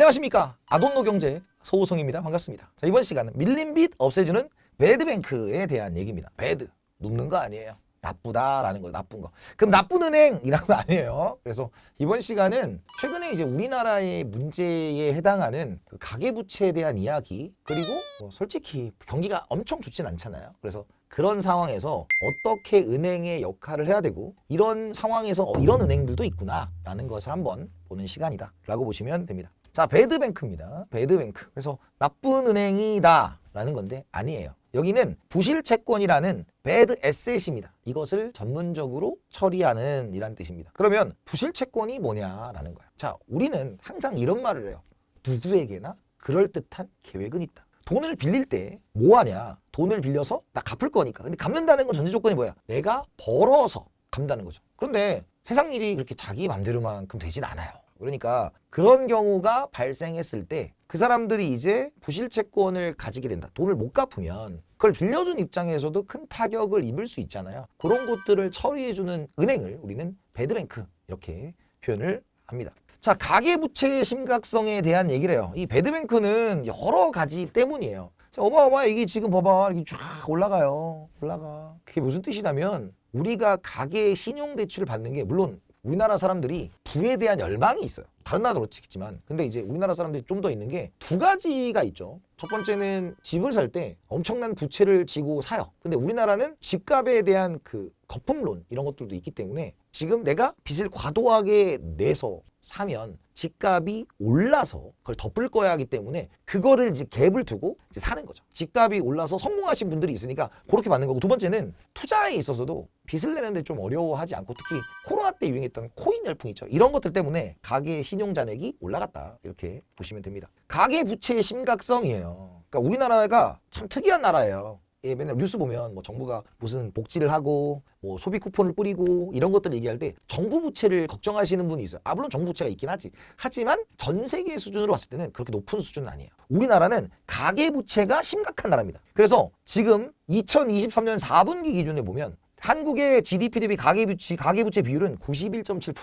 안녕하십니까. 아돈노 경제 소우성입니다. 반갑습니다. 자, 이번 시간은 밀린 빚 없애주는 배드뱅크에 대한 얘기입니다. 배드, 눕는 거 아니에요. 나쁘다라는 거, 나쁜 거. 그럼 나쁜 은행이라는 거 아니에요. 그래서 이번 시간은 최근에 이제 우리나라의 문제에 해당하는 그 가계부채에 대한 이야기, 그리고 뭐 솔직히 경기가 엄청 좋진 않잖아요. 그래서 그런 상황에서 어떻게 은행의 역할을 해야 되고, 이런 상황에서 이런 은행들도 있구나 라는 것을 한번 보는 시간이다 라고 보시면 됩니다. 자, 배드뱅크입니다. 배드뱅크. 그래서 나쁜 은행이다 라는 건데 아니에요. 여기는 부실채권이라는 배드 에셋입니다. 이것을 전문적으로 처리하는 이란 뜻입니다. 그러면 부실채권이 뭐냐라는 거예요. 자, 우리는 항상 이런 말을 해요. 누구에게나 그럴듯한 계획은 있다. 돈을 빌릴 때 뭐 하냐? 돈을 빌려서 나 갚을 거니까. 근데 갚는다는 건 전제 조건이 뭐야? 내가 벌어서 갚는다는 거죠. 그런데 세상 일이 그렇게 자기 맘대로만큼 되진 않아요. 그러니까 그런 경우가 발생했을 때 그 사람들이 이제 부실채권을 가지게 된다. 돈을 못 갚으면 그걸 빌려준 입장에서도 큰 타격을 입을 수 있잖아요. 그런 것들을 처리해주는 은행을 우리는 배드뱅크 이렇게 표현을 합니다. 자, 가계부채의 심각성에 대한 얘기를 해요. 이 배드뱅크는 여러 가지 때문이에요. 자, 어마어마해. 이게 지금 봐봐. 이게 쫙 올라가요. 올라가. 그게 무슨 뜻이냐면 우리가 가계 신용대출을 받는 게 물론 우리나라 사람들이 부에 대한 열망이 있어요. 다른 나라도 그렇겠지만. 근데 이제 우리나라 사람들이 좀 더 있는 게 두 가지가 있죠. 첫 번째는 집을 살 때 엄청난 부채를 지고 사요. 근데 우리나라는 집값에 대한 그 거품론 이런 것들도 있기 때문에 지금 내가 빚을 과도하게 내서 사면 집값이 올라서 그걸 덮을 거야 하기 때문에 그거를 이제 갭을 두고 이제 사는 거죠. 집값이 올라서 성공하신 분들이 있으니까 그렇게 받는 거고, 두 번째는 투자에 있어서도 빚을 내는데 좀 어려워하지 않고, 특히 코로나 때 유행했던 코인 열풍 있죠. 이런 것들 때문에 가계 신용 잔액이 올라갔다 이렇게 보시면 됩니다. 가계 부채의 심각성이에요. 그러니까 우리나라가 참 특이한 나라예요. 예, 맨날 뉴스 보면 뭐 정부가 무슨 복지를 하고 뭐 소비 쿠폰을 뿌리고 이런 것들 얘기할 때 정부 부채를 걱정하시는 분이 있어요. 물론 정부 부채가 있긴 하지만 전 세계 수준으로 봤을 때는 그렇게 높은 수준은 아니에요. 우리나라는 가계 부채가 심각한 나라입니다. 그래서 지금 2023년 4분기 기준에 보면 한국의 GDP 대비 가계부채 비율은 91.7%.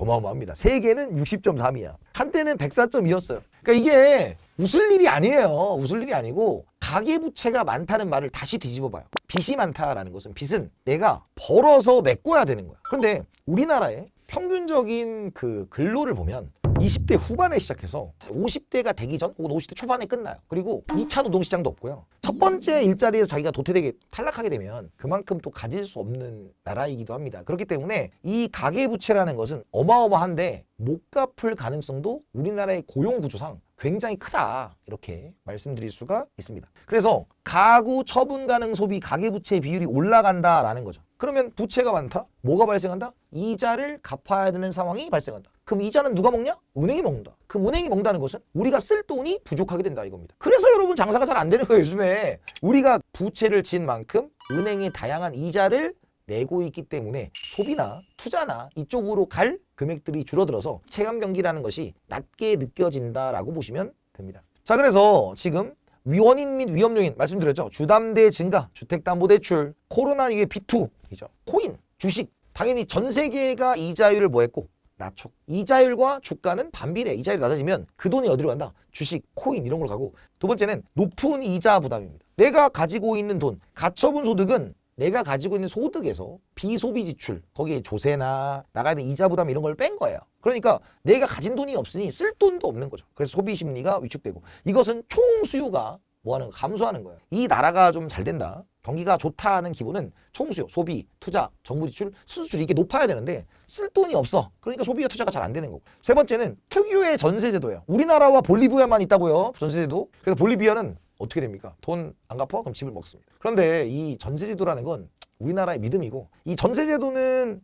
어마어마합니다. 세계는 60.3이야. 한때는 104.2였어요. 그러니까 이게 웃을 일이 아니에요. 웃을 일이 아니고 가계부채가 많다는 말을 다시 뒤집어 봐요. 빚이 많다라는 것은 빚은 내가 벌어서 메꿔야 되는 거야. 그런데 우리나라의 평균적인 그 근로를 보면 20대 후반에 시작해서 50대가 되기 전 혹은 50대 초반에 끝나요. 그리고 2차 노동시장도 없고요. 첫 번째 일자리에서 자기가 도태되게 탈락하게 되면 그만큼 또 가질 수 없는 나라이기도 합니다. 그렇기 때문에 이 가계부채라는 것은 어마어마한데 못 갚을 가능성도 우리나라의 고용구조상 굉장히 크다 이렇게 말씀드릴 수가 있습니다. 그래서 가구 처분 가능 소비 가계부채 비율이 올라간다라는 거죠. 그러면 부채가 많다? 뭐가 발생한다? 이자를 갚아야 되는 상황이 발생한다. 그럼 이자는 누가 먹냐? 은행이 먹는다. 그럼 은행이 먹는다는 것은 우리가 쓸 돈이 부족하게 된다 이겁니다. 그래서 여러분 장사가 잘 안 되는 거예요. 요즘에 우리가 부채를 진 만큼 은행이 다양한 이자를 내고 있기 때문에 소비나 투자나 이쪽으로 갈 금액들이 줄어들어서 체감 경기라는 것이 낮게 느껴진다라고 보시면 됩니다. 자, 그래서 지금 원인 및 위험 요인 말씀드렸죠. 주담대 증가, 주택담보대출, 코로나 이게 B2이죠. 코인, 주식. 당연히 전 세계가 이자율을 뭐 했고? 낮췄고. 이자율과 주가는 반비례. 이자율이 낮아지면 그 돈이 어디로 간다? 주식, 코인 이런 걸 가고. 두 번째는 높은 이자 부담입니다. 내가 가지고 있는 돈, 가처분 소득은 내가 가지고 있는 소득에서 비소비 지출, 거기에 조세나 나가야 되는 이자 부담 이런 걸 뺀 거예요. 그러니까 내가 가진 돈이 없으니 쓸 돈도 없는 거죠. 그래서 소비 심리가 위축되고, 이것은 총 수요가 뭐 하는 거? 감소하는 거예요. 이 나라가 좀 잘 된다, 경기가 좋다는 기본은 총수요, 소비, 투자, 정부 지출, 수수출 이게 높아야 되는데 쓸 돈이 없어. 그러니까 소비와 투자가 잘 안 되는 거고. 세 번째는 특유의 전세제도예요. 우리나라와 볼리비아만 있다고요, 전세제도. 그래서 볼리비아는 어떻게 됩니까? 돈 안 갚아? 그럼 집을 먹습니다. 그런데 이 전세제도라는 건 우리나라의 믿음이고, 이 전세제도는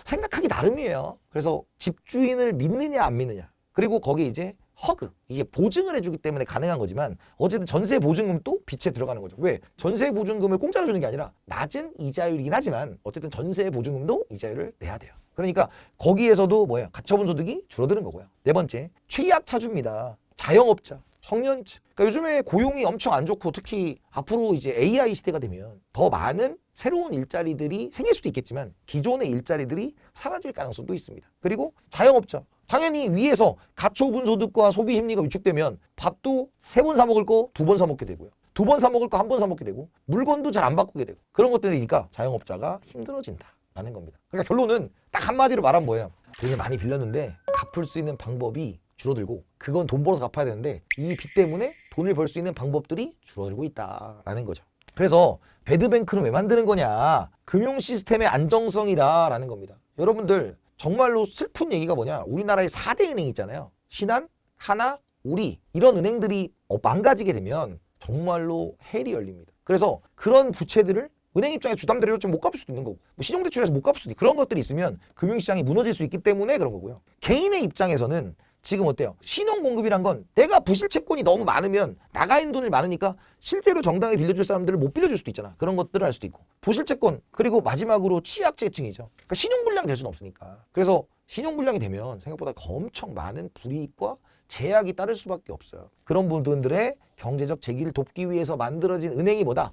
생각하기 나름이에요. 그래서 집주인을 믿느냐 안 믿느냐, 그리고 거기에 이제 허그, 이게 보증을 해주기 때문에 가능한 거지만 어쨌든 전세 보증금도 빚에 들어가는 거죠. 왜? 전세 보증금을 공짜로 주는 게 아니라 낮은 이자율이긴 하지만 어쨌든 전세 보증금도 이자율을 내야 돼요. 그러니까 거기에서도 뭐예요? 가처분 소득이 줄어드는 거고요. 네 번째, 최악 차주입니다. 자영업자. 청년층. 그러니까 요즘에 고용이 엄청 안 좋고 특히 앞으로 이제 AI 시대가 되면 더 많은 새로운 일자리들이 생길 수도 있겠지만 기존의 일자리들이 사라질 가능성도 있습니다. 그리고 자영업자. 당연히 위에서 가처분소득과 소비 심리가 위축되면 밥도 3번 사 먹을 거 2번 사 먹게 되고요. 2번 사 먹을 거 1번 사 먹게 되고 물건도 잘 안 바꾸게 되고 그런 것들이니까 자영업자가 힘들어진다라는 겁니다. 그러니까 결론은 딱 한마디로 말하면 뭐예요? 돈을 많이 빌렸는데 갚을 수 있는 방법이 줄어들고 그건 돈 벌어서 갚아야 되는데 이 빚 때문에 돈을 벌 수 있는 방법들이 줄어들고 있다라는 거죠. 그래서 배드뱅크는 왜 만드는 거냐? 금융 시스템의 안정성이다라는 겁니다. 여러분들 정말로 슬픈 얘기가 뭐냐? 우리나라에 4대 은행 있잖아요. 신한, 하나, 우리 이런 은행들이 망가지게 되면 정말로 헬이 열립니다. 그래서 그런 부채들을 은행 입장에 주담대로 좀 못 갚을 수도 있는 거고 뭐 신용대출에서 못 갚을 수도 있고 그런 것들이 있으면 금융시장이 무너질 수 있기 때문에 그런 거고요. 개인의 입장에서는 지금 어때요? 신용공급이란 건 내가 부실채권이 너무 많으면 나가 있는 돈이 많으니까 실제로 정당히 빌려줄 사람들을 못 빌려줄 수도 있잖아. 그런 것들을 할 수도 있고 부실채권 그리고 마지막으로 취약계층이죠. 그러니까 신용불량이 될 수는 없으니까. 그래서 신용불량이 되면 생각보다 엄청 많은 불이익과 제약이 따를 수밖에 없어요. 그런 분들의 경제적 재기를 돕기 위해서 만들어진 은행이 뭐다?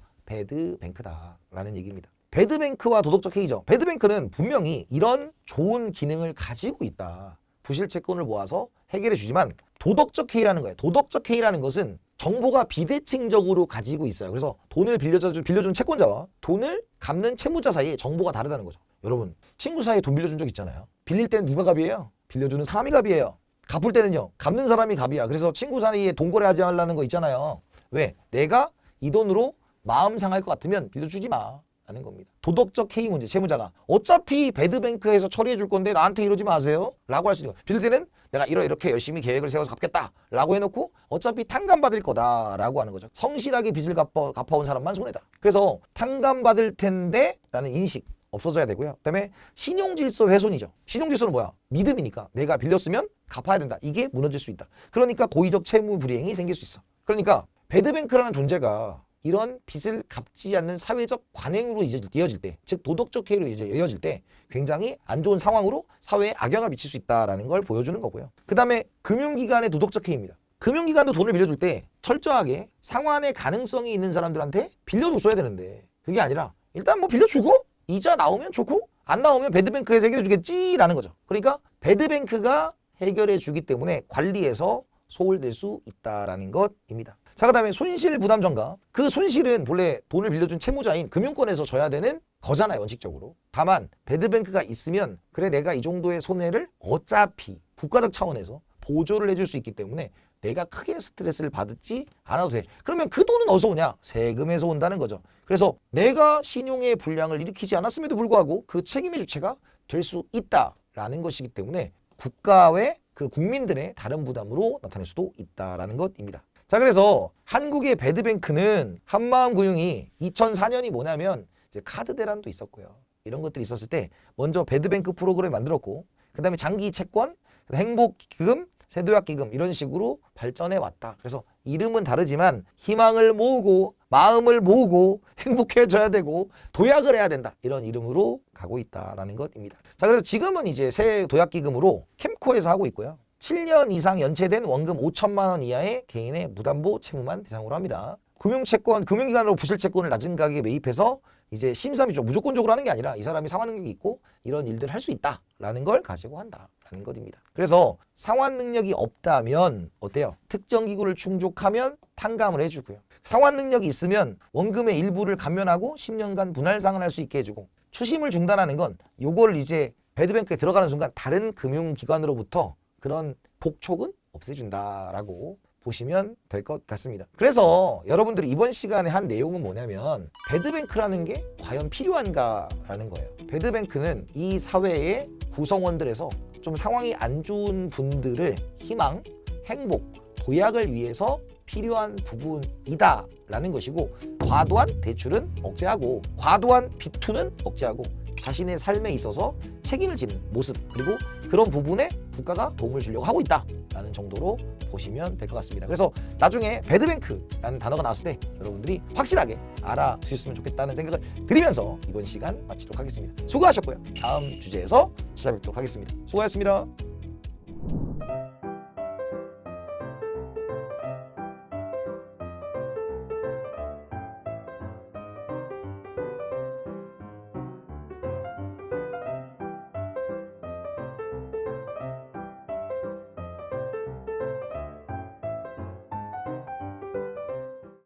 배드뱅크다라는 얘기입니다. 배드뱅크와 도덕적 해이죠. 배드뱅크는 분명히 이런 좋은 기능을 가지고 있다. 부실채권을 모아서 해결해 주지만 도덕적 해이라는 거예요. 도덕적 해이라는 것은 정보가 비대칭적으로 가지고 있어요. 그래서 돈을 빌려준 채권자와 돈을 갚는 채무자 사이에 정보가 다르다는 거죠. 여러분 친구 사이에 돈 빌려준 적 있잖아요. 빌릴 때는 누가 갑이에요? 빌려주는 사람이 갑이에요. 갚을 때는요. 갚는 사람이 갑이야. 그래서 친구 사이에 돈 거래하지 말라는 거 있잖아요. 왜? 내가 이 돈으로 마음 상할 것 같으면 빌려주지 마. 라는 겁니다. 도덕적 해이 문제, 채무자가 어차피 배드뱅크에서 처리해 줄 건데 나한테 이러지 마세요 라고 할 수 있는 거예요. 빌릴 때는 내가 이렇게 열심히 계획을 세워서 갚겠다 라고 해놓고 어차피 탕감받을 거다 라고 하는 거죠. 성실하게 빚을 갚아온 사람만 손해다. 그래서 탕감받을 텐데 라는 인식 없어져야 되고요. 그다음에 신용질서 훼손이죠. 신용질서는 뭐야? 믿음이니까 내가 빌렸으면 갚아야 된다. 이게 무너질 수 있다. 그러니까 고의적 채무 불이행이 생길 수 있어. 그러니까 배드뱅크라는 존재가 이런 빚을 갚지 않는 사회적 관행으로 이어질 때, 즉 도덕적 해이로 이어질 때 굉장히 안 좋은 상황으로 사회에 악영향을 미칠 수 있다는 걸 보여주는 거고요. 그 다음에 금융기관의 도덕적 해이입니다. 금융기관도 돈을 빌려줄 때 철저하게 상환의 가능성이 있는 사람들한테 빌려줬어야 되는데 그게 아니라 일단 뭐 빌려주고 이자 나오면 좋고 안 나오면 배드뱅크에서 해결해 주겠지라는 거죠. 그러니까 배드뱅크가 해결해 주기 때문에 관리에서 소홀될 수 있다라는 것입니다. 자, 그 다음에 손실 부담 전가. 그 손실은 본래 돈을 빌려준 채무자인 금융권에서 져야 되는 거잖아요, 원칙적으로. 다만 배드뱅크가 있으면 그래 내가 이 정도의 손해를 어차피 국가적 차원에서 보조를 해줄 수 있기 때문에 내가 크게 스트레스를 받지 않아도 돼. 그러면 그 돈은 어디서 오냐? 세금에서 온다는 거죠. 그래서 내가 신용의 불량을 일으키지 않았음에도 불구하고 그 책임의 주체가 될 수 있다라는 것이기 때문에 국가의 그 국민들의 다른 부담으로 나타날 수도 있다라는 것입니다. 자, 그래서 한국의 배드뱅크는 한마음금융이 2004년이 뭐냐면 이제 카드 대란도 있었고요. 이런 것들이 있었을 때 먼저 배드뱅크 프로그램을 만들었고 그 다음에 장기 채권, 행복기금, 세도약기금 이런 식으로 발전해 왔다. 그래서 이름은 다르지만 희망을 모으고 마음을 모으고 행복해져야 되고 도약을 해야 된다. 이런 이름으로 가고 있다라는 것입니다. 자, 그래서 지금은 이제 새 도약기금으로 캠코에서 하고 있고요. 7년 이상 연체된 원금 5천만 원 이하의 개인의 무담보 채무만 대상으로 합니다. 금융채권, 금융기관으로 부실채권을 낮은 가격에 매입해서 이제 심사미죠. 무조건적으로 하는 게 아니라 이 사람이 상환 능력이 있고 이런 일들을 할 수 있다라는 걸 가지고 한다라는 것입니다. 그래서 상환 능력이 없다면 어때요? 특정 기구를 충족하면 탕감을 해주고요. 상환 능력이 있으면 원금의 일부를 감면하고 10년간 분할 상환할 수 있게 해주고 추심을 중단하는 건 요걸 이제 배드뱅크에 들어가는 순간 다른 금융기관으로부터 그런 복촉은 없애준다라고 보시면 될 것 같습니다. 그래서 여러분들이 이번 시간에 한 내용은 뭐냐면 배드뱅크라는 게 과연 필요한가라는 거예요. 배드뱅크는 이 사회의 구성원들에서 좀 상황이 안 좋은 분들을 희망, 행복, 도약을 위해서 필요한 부분이다라는 것이고 과도한 대출은 억제하고 과도한 비투는 억제하고 자신의 삶에 있어서 책임을 지는 모습 그리고 그런 부분에 국가가 도움을 주려고 하고 있다라는 정도로 보시면 될 것 같습니다. 그래서 나중에 배드뱅크라는 단어가 나왔을 때 여러분들이 확실하게 알아주셨으면 좋겠다는 생각을 드리면서 이번 시간 마치도록 하겠습니다. 수고하셨고요. 다음 주제에서 찾아뵙도록 하겠습니다. 수고하셨습니다.